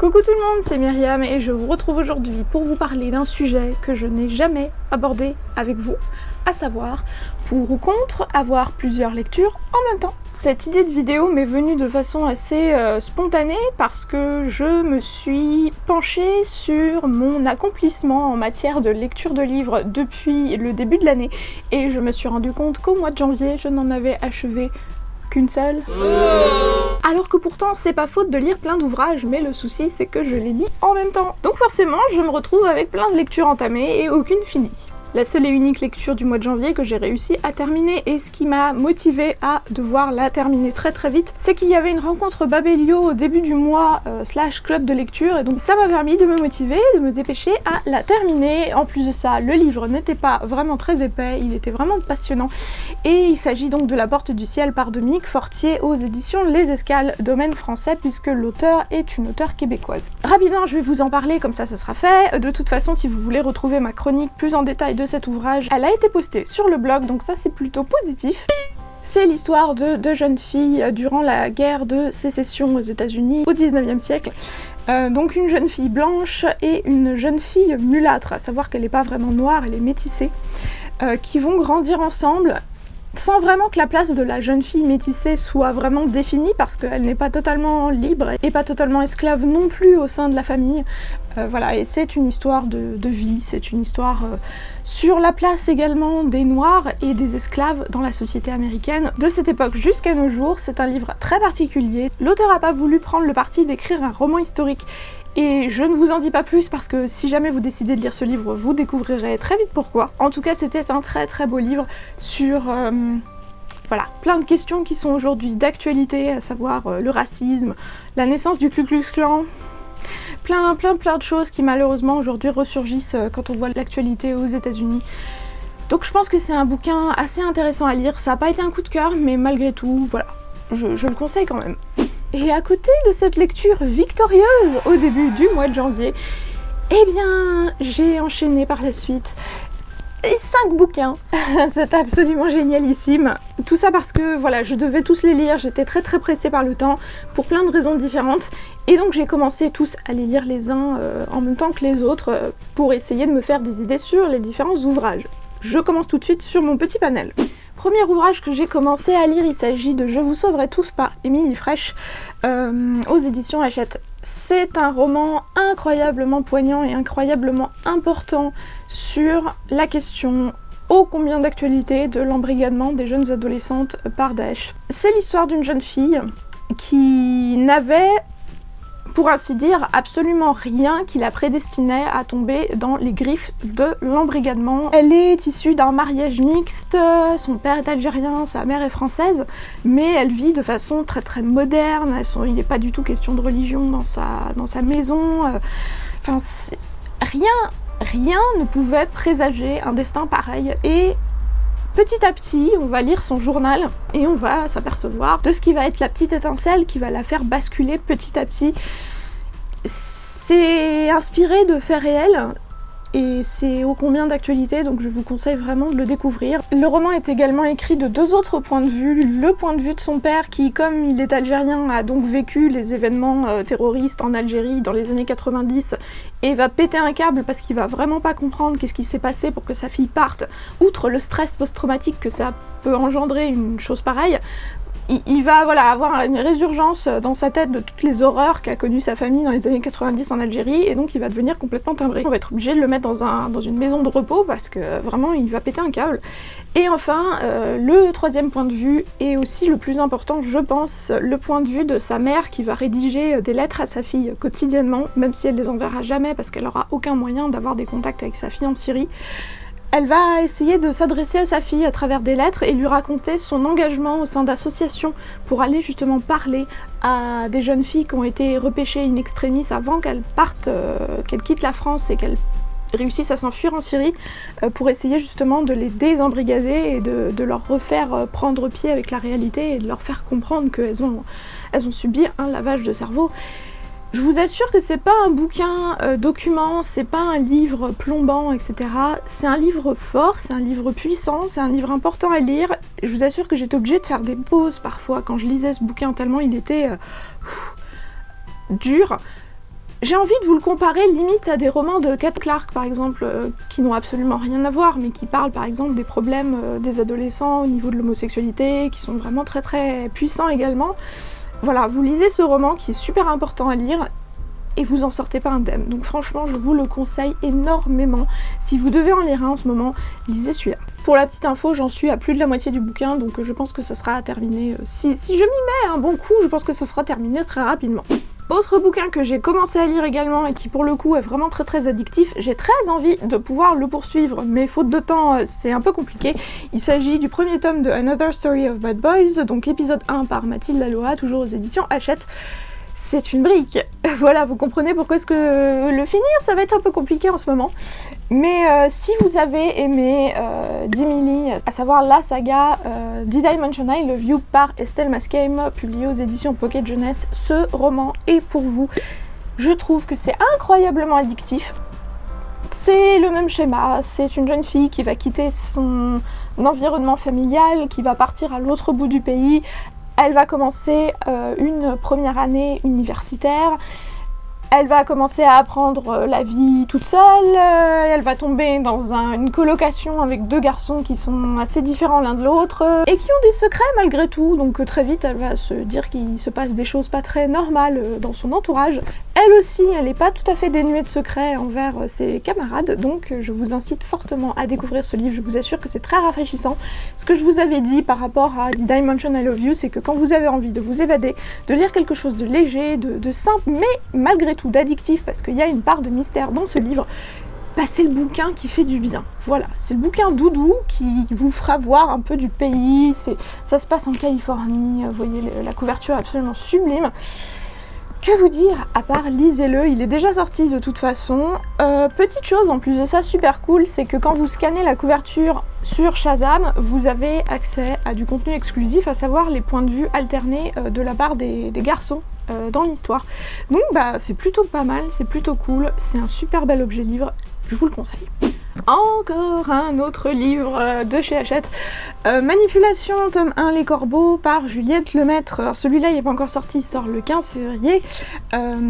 Coucou tout le monde, c'est Myriam et je vous retrouve aujourd'hui pour vous parler d'un sujet que je n'ai jamais abordé avec vous, à savoir pour ou contre avoir plusieurs lectures en même temps. Cette idée de vidéo m'est venue de façon assez spontanée parce que je me suis penchée sur mon accomplissement en matière de lecture de livres depuis le début de l'année et je me suis rendu compte qu'au mois de janvier je n'en avais achevé qu'une seule. Alors que pourtant c'est pas faute de lire plein d'ouvrages, mais le souci c'est que je les lis en même temps. Donc forcément je me retrouve avec plein de lectures entamées et aucune finie. La seule et unique lecture du mois de janvier que j'ai réussi à terminer et ce qui m'a motivée à devoir la terminer très très vite, c'est qu'il y avait une rencontre Babelio au début du mois / club de lecture et donc ça m'a permis de me motiver, de me dépêcher à la terminer. En plus de ça, le livre n'était pas vraiment très épais, il était vraiment passionnant et il s'agit donc de La Porte du Ciel par Dominique Fortier aux éditions Les Escales, domaine français puisque l'auteure est une auteure québécoise. Rapidement je vais vous en parler comme ça ce sera fait. De toute façon si vous voulez retrouver ma chronique plus en détail de cet ouvrage, elle a été postée sur le blog donc ça c'est plutôt positif. C'est l'histoire de deux jeunes filles durant la guerre de sécession aux États-Unis au 19e siècle. Donc une jeune fille blanche et une jeune fille mulâtre, à savoir qu'elle n'est pas vraiment noire, elle est métissée, qui vont grandir ensemble sans vraiment que la place de la jeune fille métissée soit vraiment définie parce qu'elle n'est pas totalement libre et pas totalement esclave non plus au sein de la famille. Voilà, et c'est une histoire de vie, c'est une histoire sur la place également des noirs et des esclaves dans la société américaine de cette époque jusqu'à nos jours. C'est un livre très particulier. L'auteur n'a pas voulu prendre le parti d'écrire un roman historique et je ne vous en dis pas plus parce que si jamais vous décidez de lire ce livre, vous découvrirez très vite pourquoi. En tout cas, c'était un très très beau livre sur voilà, plein de questions qui sont aujourd'hui d'actualité, à savoir le racisme, la naissance du Ku Klux Klan, plein de choses qui malheureusement aujourd'hui ressurgissent quand on voit l'actualité aux États-Unis. Donc je pense que c'est un bouquin assez intéressant à lire, ça n'a pas été un coup de cœur, mais malgré tout, voilà, je le conseille quand même. Et à côté de cette lecture victorieuse au début du mois de janvier, eh bien j'ai enchaîné par la suite 5 bouquins. C'est absolument génialissime. Tout ça parce que voilà, je devais tous les lire, j'étais très pressée par le temps pour plein de raisons différentes et donc j'ai commencé tous à les lire les uns en même temps que les autres pour essayer de me faire des idées sur les différents ouvrages. Je commence tout de suite sur mon petit panel. Premier ouvrage que j'ai commencé à lire, il s'agit de Je vous sauverai tous par Émilie Frêche aux éditions Hachette. C'est un roman incroyablement poignant et incroyablement important sur la question ô combien d'actualité de l'embrigadement des jeunes adolescentes par Daesh. C'est l'histoire d'une jeune fille qui n'avait, pour ainsi dire, absolument rien qui la prédestinait à tomber dans les griffes de l'embrigadement. Elle est issue d'un mariage mixte, son père est algérien, sa mère est française, mais elle vit de façon très moderne, il n'est pas du tout question de religion dans sa maison, enfin rien ne pouvait présager un destin pareil et petit à petit, on va lire son journal et on va s'apercevoir de ce qui va être la petite étincelle qui va la faire basculer petit à petit. C'est inspiré de faits réels et c'est ô combien d'actualité, donc je vous conseille vraiment de le découvrir. Le roman est également écrit de 2 autres points de vue. Le point de vue de son père qui, comme il est algérien, a donc vécu les événements terroristes en Algérie dans les années 90 et va péter un câble parce qu'il va vraiment pas comprendre qu'est-ce qui s'est passé pour que sa fille parte, outre le stress post-traumatique que ça peut engendrer une chose pareille. Il va voilà, avoir une résurgence dans sa tête de toutes les horreurs qu'a connues sa famille dans les années 90 en Algérie et donc il va devenir complètement timbré. On va être obligé de le mettre dans une maison de repos parce que vraiment il va péter un câble. Et enfin, le troisième point de vue est aussi le plus important, je pense, le point de vue de sa mère qui va rédiger des lettres à sa fille quotidiennement, même si elle les enverra jamais parce qu'elle aura aucun moyen d'avoir des contacts avec sa fille en Syrie. Elle va essayer de s'adresser à sa fille à travers des lettres et lui raconter son engagement au sein d'associations pour aller justement parler à des jeunes filles qui ont été repêchées in extremis avant qu'elles partent, qu'elles quittent la France et qu'elles réussissent à s'enfuir en Syrie pour essayer justement de les désembrigader et de leur refaire prendre pied avec la réalité et de leur faire comprendre qu'elles ont subi un lavage de cerveau. Je vous assure que c'est pas un bouquin document, c'est pas un livre plombant, etc. C'est un livre fort, c'est un livre puissant, c'est un livre important à lire. Je vous assure que j'étais obligée de faire des pauses parfois quand je lisais ce bouquin tellement il était dur. J'ai envie de vous le comparer limite à des romans de Kate Clark par exemple, qui n'ont absolument rien à voir, mais qui parlent par exemple des problèmes des adolescents au niveau de l'homosexualité, qui sont vraiment très très puissants également. Voilà, vous lisez ce roman qui est super important à lire, et vous en sortez pas indemne. Donc franchement, je vous le conseille énormément. Si vous devez en lire un en ce moment, lisez celui-là. Pour la petite info, j'en suis à plus de la moitié du bouquin, donc je pense que ce sera terminé. Si je m'y mets un bon coup, je pense que ce sera terminé très rapidement. Autre bouquin que j'ai commencé à lire également et qui pour le coup est vraiment très très addictif, j'ai très envie de pouvoir le poursuivre, mais faute de temps c'est un peu compliqué. Il s'agit du premier tome de Another Story of Bad Boys, donc épisode 1 par Mathilde Laloha, toujours aux éditions Hachette. C'est une brique. Voilà, vous comprenez pourquoi est-ce que le finir, ça va être un peu compliqué en ce moment. Mais si vous avez aimé Dimily, à savoir la saga Did I Mention I Love You par Estelle Mascame, publiée aux éditions Pocket Jeunesse, ce roman est pour vous. Je trouve que c'est incroyablement addictif. C'est le même schéma, c'est une jeune fille qui va quitter son environnement familial, qui va partir à l'autre bout du pays. Elle va commencer une première année universitaire, elle va commencer à apprendre la vie toute seule, elle va tomber dans une colocation avec deux garçons qui sont assez différents l'un de l'autre et qui ont des secrets malgré tout, donc très vite elle va se dire qu'il se passe des choses pas très normales dans son entourage. Elle aussi, elle n'est pas tout à fait dénuée de secrets envers ses camarades, donc je vous incite fortement à découvrir ce livre, je vous assure que c'est très rafraîchissant. Ce que je vous avais dit par rapport à Did I Mention I Love You, c'est que quand vous avez envie de vous évader, de lire quelque chose de léger, de simple, mais malgré tout d'addictif, parce qu'il y a une part de mystère dans ce livre, bah c'est le bouquin qui fait du bien. Voilà, c'est le bouquin doudou qui vous fera voir un peu du pays, ça se passe en Californie, vous voyez la couverture est absolument sublime. Que vous dire, à part lisez-le, il est déjà sorti de toute façon. Petite chose en plus de ça super cool, c'est que quand vous scannez la couverture sur Shazam, vous avez accès à du contenu exclusif, à savoir les points de vue alternés de la part des garçons dans l'histoire. Donc bah c'est plutôt pas mal, c'est plutôt cool, c'est un super bel objet livre, je vous le conseille. Encore un autre livre de chez Hachette, Manipulation, tome 1, Les Corbeaux, par Juliette Lemaître. Alors celui-là il n'est pas encore sorti, il sort le 15 février.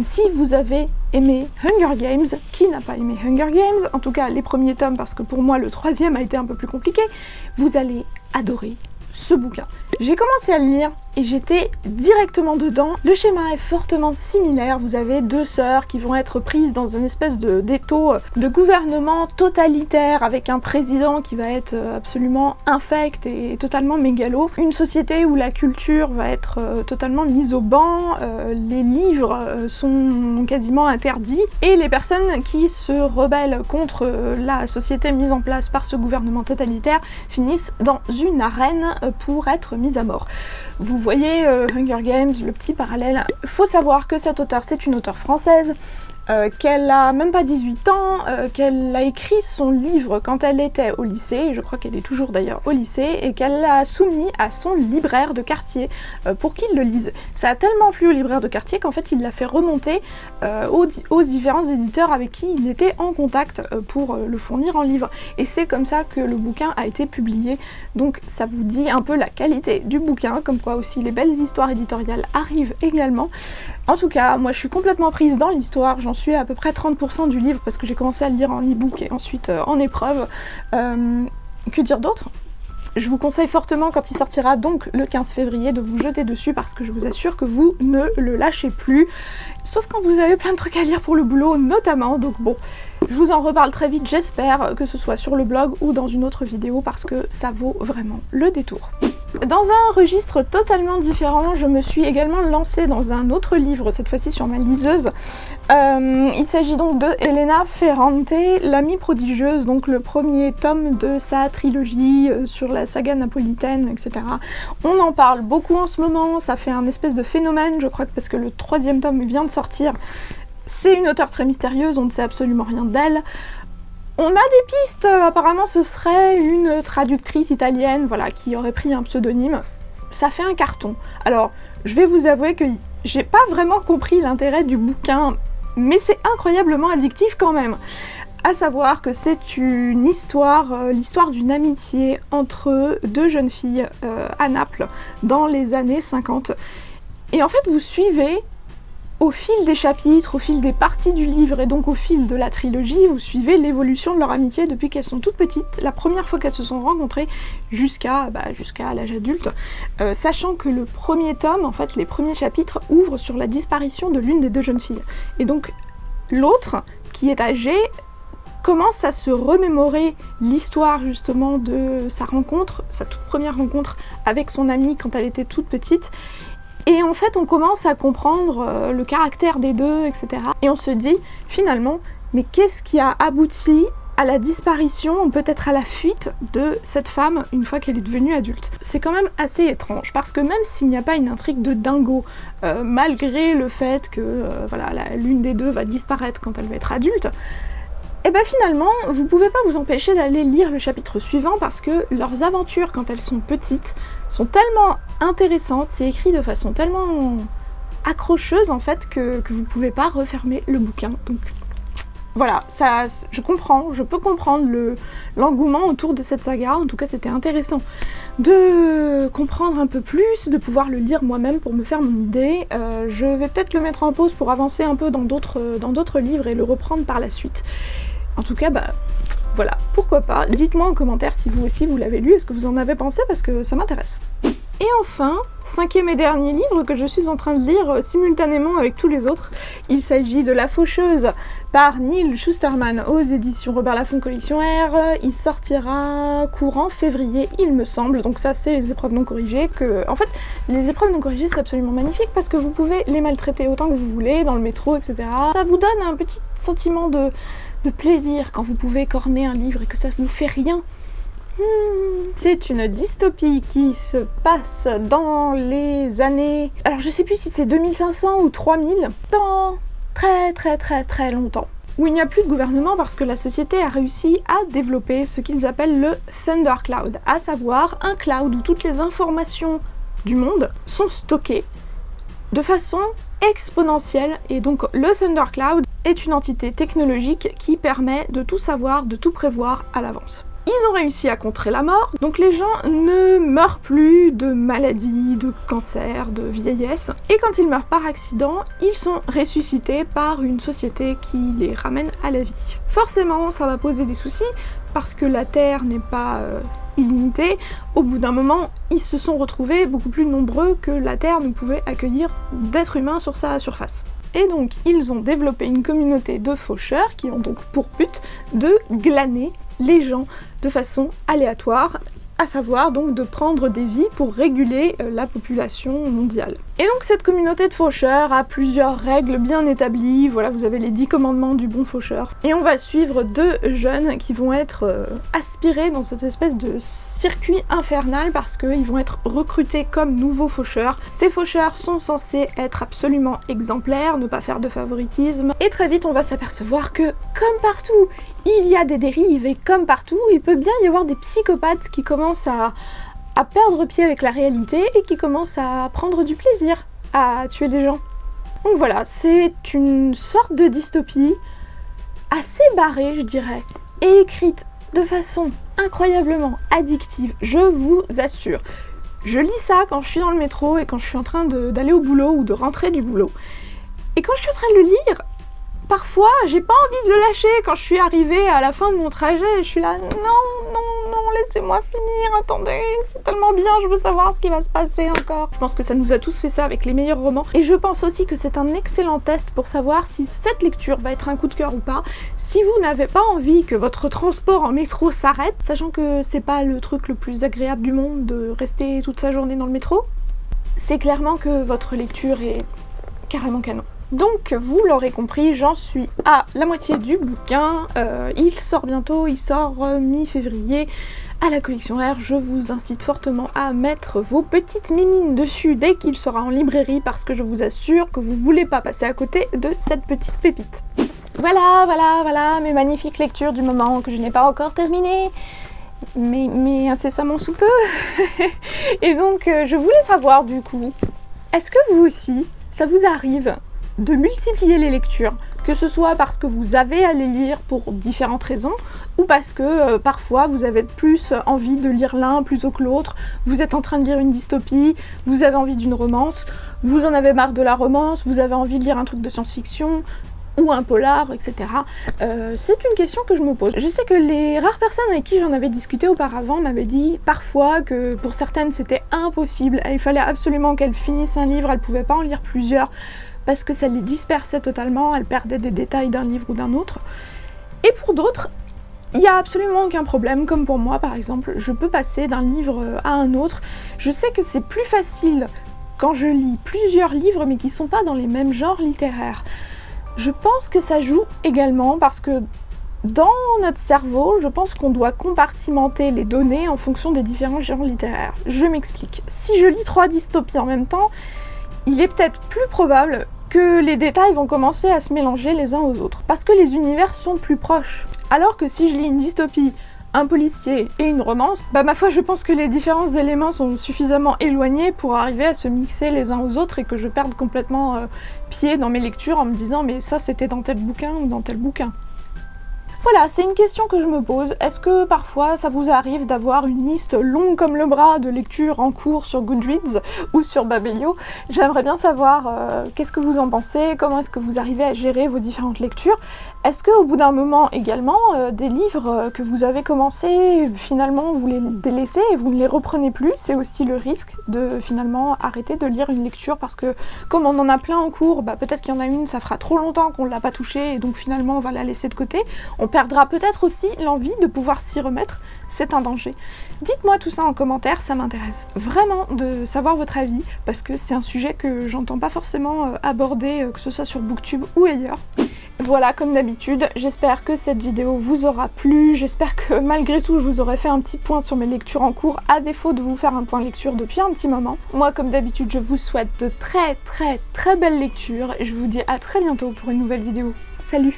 Si vous avez aimé Hunger Games, qui n'a pas aimé Hunger Games, en tout cas les premiers tomes, parce que pour moi le troisième a été un peu plus compliqué, vous allez adorer ce bouquin. J'ai commencé à le lire et j'étais directement dedans. Le schéma est fortement similaire. Vous avez deux sœurs qui vont être prises dans une espèce d'étau de gouvernement totalitaire avec un président qui va être absolument infect et totalement mégalo. Une société où la culture va être totalement mise au banc, les livres sont quasiment interdits et les personnes qui se rebellent contre la société mise en place par ce gouvernement totalitaire finissent dans une arène pour être mises à mort. Vous voyez Hunger Games, le petit parallèle. Faut savoir que cette auteure, c'est une auteure française, qu'elle a même pas 18 ans, qu'elle a écrit son livre quand elle était au lycée, je crois qu'elle est toujours d'ailleurs au lycée, et qu'elle l'a soumis à son libraire de quartier pour qu'il le lise. Ça a tellement plu au libraire de quartier qu'en fait il l'a fait remonter aux différents éditeurs avec qui il était en contact pour le fournir en livre. Et c'est comme ça que le bouquin a été publié, donc ça vous dit un peu la qualité du bouquin, comme quoi aussi les belles histoires éditoriales arrivent également. En tout cas, moi je suis complètement prise dans l'histoire, j'en suis à peu près 30% du livre parce que j'ai commencé à le lire en e-book et ensuite en épreuve. Que dire d'autre ? Je vous conseille fortement quand il sortira donc le 15 février de vous jeter dessus parce que je vous assure que vous ne le lâchez plus. Sauf quand vous avez plein de trucs à lire pour le boulot notamment, donc bon, je vous en reparle très vite, j'espère, que ce soit sur le blog ou dans une autre vidéo parce que ça vaut vraiment le détour. Dans un registre totalement différent, je me suis également lancée dans un autre livre, cette fois-ci sur ma liseuse. Il s'agit donc de Elena Ferrante, L'amie prodigieuse, donc le premier tome de sa trilogie sur la saga napolitaine, etc. On en parle beaucoup en ce moment, ça fait un espèce de phénomène, je crois que parce que le troisième tome vient de sortir. C'est une auteure très mystérieuse, on ne sait absolument rien d'elle. On a des pistes, apparemment ce serait une traductrice italienne, voilà, qui aurait pris un pseudonyme. Ça fait un carton. Alors, je vais vous avouer que j'ai pas vraiment compris l'intérêt du bouquin, mais c'est incroyablement addictif quand même. À savoir que c'est une histoire, l'histoire d'une amitié entre deux jeunes filles à Naples, dans les années 50. Et en fait, vous suivez Au fil des chapitres, au fil des parties du livre et donc au fil de la trilogie, vous suivez l'évolution de leur amitié depuis qu'elles sont toutes petites, la première fois qu'elles se sont rencontrées jusqu'à l'âge adulte, sachant que le premier tome, en fait les premiers chapitres, ouvrent sur la disparition de l'une des deux jeunes filles. Et donc l'autre, qui est âgée, commence à se remémorer l'histoire justement de sa rencontre, sa toute première rencontre avec son amie quand elle était toute petite. Et en fait, on commence à comprendre le caractère des deux, etc. Et on se dit, finalement, mais qu'est-ce qui a abouti à la disparition, peut-être à la fuite de cette femme une fois qu'elle est devenue adulte? C'est quand même assez étrange, parce que même s'il n'y a pas une intrigue de dingo, malgré le fait que l'une des deux va disparaître quand elle va être adulte, et bien finalement, vous pouvez pas vous empêcher d'aller lire le chapitre suivant parce que leurs aventures quand elles sont petites sont tellement intéressantes, c'est écrit de façon tellement accrocheuse en fait que vous pouvez pas refermer le bouquin. Donc voilà, ça, je peux comprendre l'engouement autour de cette saga, en tout cas c'était intéressant de comprendre un peu plus, de pouvoir le lire moi-même pour me faire mon idée. Je vais peut-être le mettre en pause pour avancer un peu dans d'autres livres et le reprendre par la suite. En tout cas, voilà, pourquoi pas. Dites-moi en commentaire si vous aussi vous l'avez lu et ce que vous en avez pensé parce que ça m'intéresse. Et enfin, 5e et dernier livre que je suis en train de lire simultanément avec tous les autres. Il s'agit de La Faucheuse par Neal Shusterman aux éditions Robert Laffont Collection R. Il sortira courant février, il me semble. Donc ça, c'est les épreuves non corrigées. En fait, les épreuves non corrigées, c'est absolument magnifique parce que vous pouvez les maltraiter autant que vous voulez, dans le métro, etc. Ça vous donne un petit sentiment de plaisir quand vous pouvez corner un livre et que ça vous fait rien. C'est une dystopie qui se passe dans les années... Alors je sais plus si c'est 2500 ou 3000, dans très longtemps, où il n'y a plus de gouvernement parce que la société a réussi à développer ce qu'ils appellent le Thundercloud, à savoir un cloud où toutes les informations du monde sont stockées de façon exponentielle, et donc le Thundercloud est une entité technologique qui permet de tout savoir, de tout prévoir à l'avance. Ils ont réussi à contrer la mort, donc les gens ne meurent plus de maladies, de cancer, de vieillesse, et quand ils meurent par accident, ils sont ressuscités par une société qui les ramène à la vie. Forcément, ça va poser des soucis, parce que la Terre n'est pas illimitée. Au bout d'un moment, ils se sont retrouvés beaucoup plus nombreux que la Terre ne pouvait accueillir d'êtres humains sur sa surface. Et donc, ils ont développé une communauté de faucheurs qui ont donc pour but de glaner les gens de façon aléatoire, à savoir donc de prendre des vies pour réguler la population mondiale. Et donc cette communauté de faucheurs a plusieurs règles bien établies, voilà, vous avez les 10 commandements du bon faucheur. Et on va suivre deux jeunes qui vont être aspirés dans cette espèce de circuit infernal parce qu'ils vont être recrutés comme nouveaux faucheurs. Ces faucheurs sont censés être absolument exemplaires, ne pas faire de favoritisme, et très vite on va s'apercevoir que, comme partout, il y a des dérives, et comme partout, il peut bien y avoir des psychopathes qui commencent à perdre pied avec la réalité et qui commencent à prendre du plaisir à tuer des gens. Donc voilà, c'est une sorte de dystopie assez barrée, je dirais, et écrite de façon incroyablement addictive, je vous assure. Je lis ça quand je suis dans le métro et quand je suis en train d'aller au boulot ou de rentrer du boulot. Et quand je suis en train de le lire, parfois, j'ai pas envie de le lâcher quand je suis arrivée à la fin de mon trajet. Je suis là, non, laissez-moi finir, attendez, c'est tellement bien, je veux savoir ce qui va se passer encore. Je pense que ça nous a tous fait ça avec les meilleurs romans. Et je pense aussi que c'est un excellent test pour savoir si cette lecture va être un coup de cœur ou pas. Si vous n'avez pas envie que votre transport en métro s'arrête, sachant que c'est pas le truc le plus agréable du monde de rester toute sa journée dans le métro, c'est clairement que votre lecture est carrément canon. Donc, vous l'aurez compris, j'en suis à la moitié du bouquin. Il sort bientôt, il sort mi-février à la collection R. Je vous incite fortement à mettre vos petites mimines dessus dès qu'il sera en librairie parce que je vous assure que vous voulez pas passer à côté de cette petite pépite. Voilà, mes magnifiques lectures du moment que je n'ai pas encore terminées. Mais incessamment sous peu. Et donc, je voulais savoir du coup, est-ce que vous aussi, ça vous arrive de multiplier les lectures, que ce soit parce que vous avez à les lire pour différentes raisons, ou parce que parfois vous avez plus envie de lire l'un plutôt que l'autre, vous êtes en train de lire une dystopie, vous avez envie d'une romance, vous en avez marre de la romance, vous avez envie de lire un truc de science-fiction, ou un polar, etc. C'est une question que je me pose. Je sais que les rares personnes avec qui j'en avais discuté auparavant m'avaient dit parfois que pour certaines c'était impossible, il fallait absolument qu'elles finissent un livre, elles pouvaient pas en lire plusieurs, parce que ça les dispersait totalement, elles perdaient des détails d'un livre ou d'un autre. Et pour d'autres, il n'y a absolument aucun problème, comme pour moi par exemple, je peux passer d'un livre à un autre. Je sais que c'est plus facile quand je lis plusieurs livres mais qui sont pas dans les mêmes genres littéraires. Je pense que ça joue également parce que dans notre cerveau, je pense qu'on doit compartimenter les données en fonction des différents genres littéraires. Je m'explique. Si je lis 3 dystopies en même temps, il est peut-être plus probable que les détails vont commencer à se mélanger les uns aux autres, parce que les univers sont plus proches. Alors que si je lis une dystopie, un policier et une romance, bah ma foi je pense que les différents éléments sont suffisamment éloignés pour arriver à se mixer les uns aux autres et que je perde complètement pied dans mes lectures en me disant mais ça c'était dans tel bouquin ou dans tel bouquin. Voilà, c'est une question que je me pose. Est-ce que parfois ça vous arrive d'avoir une liste longue comme le bras de lectures en cours sur Goodreads ou sur Babelio? J'aimerais bien savoir qu'est-ce que vous en pensez, comment est-ce que vous arrivez à gérer vos différentes lectures. Est-ce qu'au bout d'un moment également, des livres que vous avez commencé, finalement vous les délaissez et vous ne les reprenez plus? C'est aussi le risque de finalement arrêter de lire une lecture parce que comme on en a plein en cours, bah, peut-être qu'il y en a une, ça fera trop longtemps qu'on ne l'a pas touchée et donc finalement on va la laisser de côté. On perdra peut-être aussi l'envie de pouvoir s'y remettre, c'est un danger. Dites-moi tout ça en commentaire, ça m'intéresse vraiment de savoir votre avis, parce que c'est un sujet que j'entends pas forcément aborder, que ce soit sur Booktube ou ailleurs. Voilà, comme d'habitude, j'espère que cette vidéo vous aura plu, j'espère que malgré tout je vous aurai fait un petit point sur mes lectures en cours, à défaut de vous faire un point lecture depuis un petit moment. Moi, comme d'habitude, je vous souhaite de très belles lectures, et je vous dis à très bientôt pour une nouvelle vidéo. Salut!